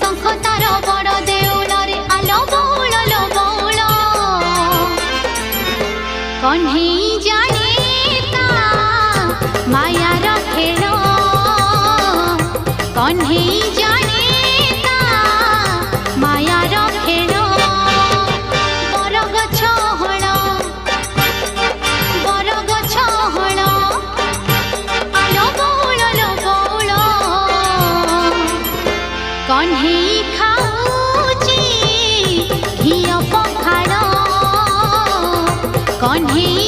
शंख तार बड़ देउल रे आलो बौल कन्हई जाने ता मायार खेल कन्हई जाने ता मायार खेल बरगछ हण आलो बौल कन्हई खाऊची घिया पखाड़ कन्हई